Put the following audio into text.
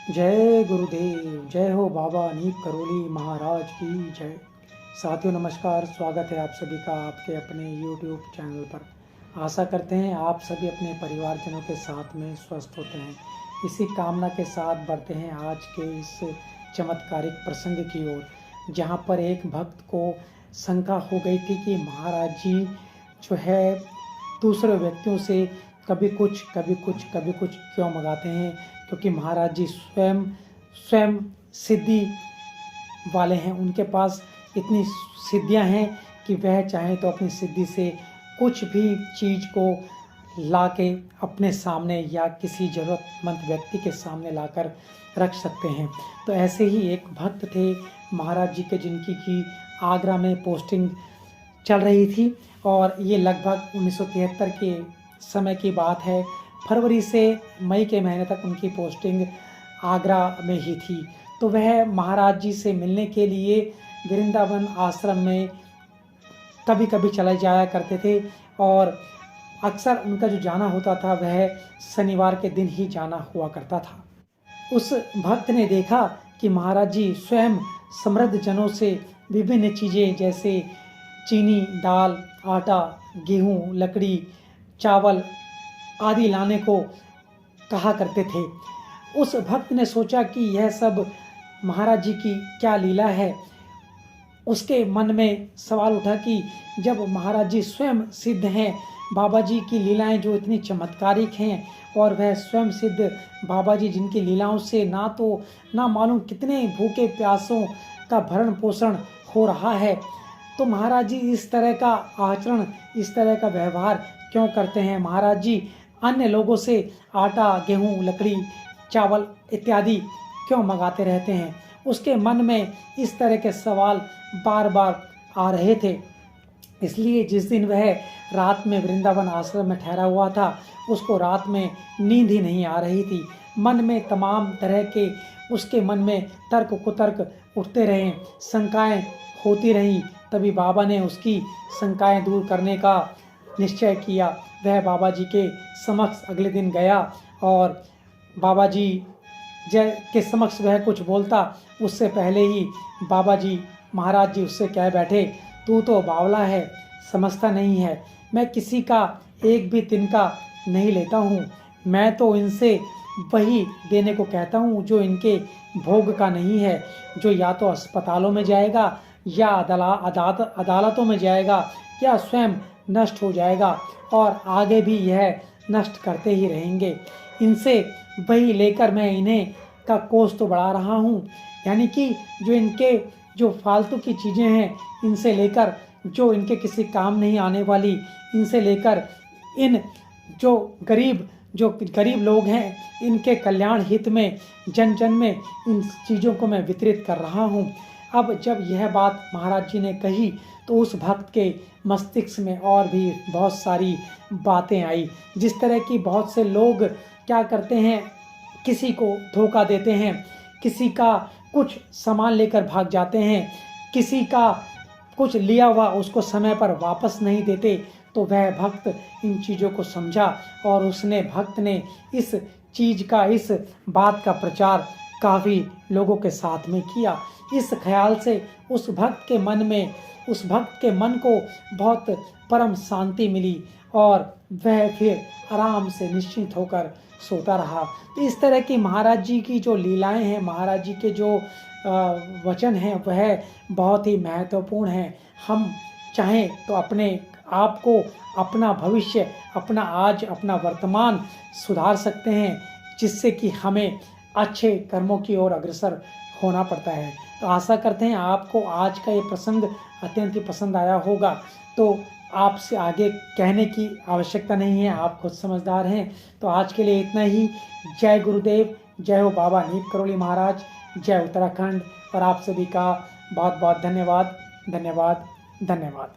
जय गुरुदेव, जय हो बाबा नीप करोली महाराज की जय। साथियों नमस्कार, स्वागत है आप सभी का आपके अपने यूट्यूब चैनल पर। आशा करते हैं आप सभी अपने परिवारजनों के साथ में स्वस्थ होते हैं। इसी कामना के साथ बढ़ते हैं आज के इस चमत्कारिक प्रसंग की ओर, जहां पर एक भक्त को शंका हो गई थी कि महाराज जी जो है दूसरे व्यक्तियों से कभी कुछ क्यों मंगाते हैं, क्योंकि महाराज जी स्वयं सिद्धि वाले हैं। उनके पास इतनी सिद्धियां हैं कि वह चाहें तो अपनी सिद्धि से कुछ भी चीज़ को लाके अपने सामने या किसी ज़रूरतमंद व्यक्ति के सामने लाकर रख सकते हैं। तो ऐसे ही एक भक्त थे महाराज जी के, जिनकी की आगरा में पोस्टिंग चल रही थी और ये लगभग 1973 के समय की बात है। फरवरी से मई के महीने तक उनकी पोस्टिंग आगरा में ही थी। तो वह महाराज जी से मिलने के लिए वृंदावन आश्रम में कभी कभी चले जाया करते थे और अक्सर उनका जो जाना होता था वह शनिवार के दिन ही जाना हुआ करता था। उस भक्त ने देखा कि महाराज जी स्वयं समृद्ध जनों से विभिन्न चीज़ें जैसे चीनी, दाल, आटा, गेहूँ, लकड़ी, चावल आदि लाने को कहा करते थे। उस भक्त ने सोचा कि यह सब महाराज जी की क्या लीला है। उसके मन में सवाल उठा कि जब महाराज जी स्वयं सिद्ध हैं, बाबा जी की लीलाएं जो इतनी चमत्कारिक हैं और वह स्वयं सिद्ध बाबा जी जिनकी लीलाओं से ना मालूम कितने भूखे प्यासों का भरण पोषण हो रहा है, तो महाराज जी इस तरह का आचरण, इस तरह का व्यवहार क्यों करते हैं। महाराज जी अन्य लोगों से आटा, गेहूँ, लकड़ी, चावल इत्यादि क्यों मंगाते रहते हैं। उसके मन में इस तरह के सवाल बार बार आ रहे थे। इसलिए जिस दिन वह रात में वृंदावन आश्रम में ठहरा हुआ था, उसको रात में नींद ही नहीं आ रही थी। मन में तमाम तरह के उसके मन में तर्क कुतर्क उठते रहे, शंकाएं होती रहीं। तभी बाबा ने उसकी शंकाएं दूर करने का निश्चय किया। वह बाबा जी के समक्ष अगले दिन गया और बाबा जी के समक्ष वह कुछ बोलता, उससे पहले ही बाबा जी महाराज जी उससे कह बैठे, तू तो बावला है, समझता नहीं है। मैं किसी का एक भी तिनका नहीं लेता हूँ। मैं तो इनसे वही देने को कहता हूँ जो इनके भोग का नहीं है, जो या तो अस्पतालों में जाएगा या अदालतों में जाएगा या स्वयं नष्ट हो जाएगा और आगे भी यह नष्ट करते ही रहेंगे। इनसे वही लेकर मैं इन्हें का कोष तो बढ़ा रहा हूँ। यानी कि जो इनके जो फालतू की चीज़ें हैं, इनसे लेकर जो इनके किसी काम नहीं आने वाली, इनसे लेकर इन जो गरीब लोग हैं, इनके कल्याण हित में जन जन में इन चीज़ों को मैं वितरित कर रहा हूँ। अब जब यह बात महाराज जी ने कही तो उस भक्त के मस्तिष्क में और भी बहुत सारी बातें आई। जिस तरह की बहुत से लोग क्या करते हैं, किसी को धोखा देते हैं, किसी का कुछ सामान लेकर भाग जाते हैं, किसी का कुछ लिया हुआ उसको समय पर वापस नहीं देते। तो वह भक्त इन चीज़ों को समझा और भक्त ने इस चीज़ का, इस बात का प्रचार काफ़ी लोगों के साथ में किया। इस ख्याल से उस भक्त के मन को बहुत परम शांति मिली और वह फिर आराम से निश्चिंत होकर सोता रहा। तो इस तरह की महाराज जी की जो लीलाएं हैं, महाराज जी के जो वचन हैं, वह बहुत ही महत्वपूर्ण हैं। हम चाहें तो अपने आप को, अपना भविष्य, अपना आज, अपना वर्तमान सुधार सकते हैं, जिससे कि हमें अच्छे कर्मों की ओर अग्रसर होना पड़ता है। तो आशा करते हैं आपको आज का ये प्रसंग अत्यंत ही पसंद आया होगा। तो आपसे आगे कहने की आवश्यकता नहीं है, आप खुद समझदार हैं। तो आज के लिए इतना ही। जय गुरुदेव, जय हो बाबा नीप करोली महाराज, जय उत्तराखंड। और आप सभी का बहुत बहुत धन्यवाद।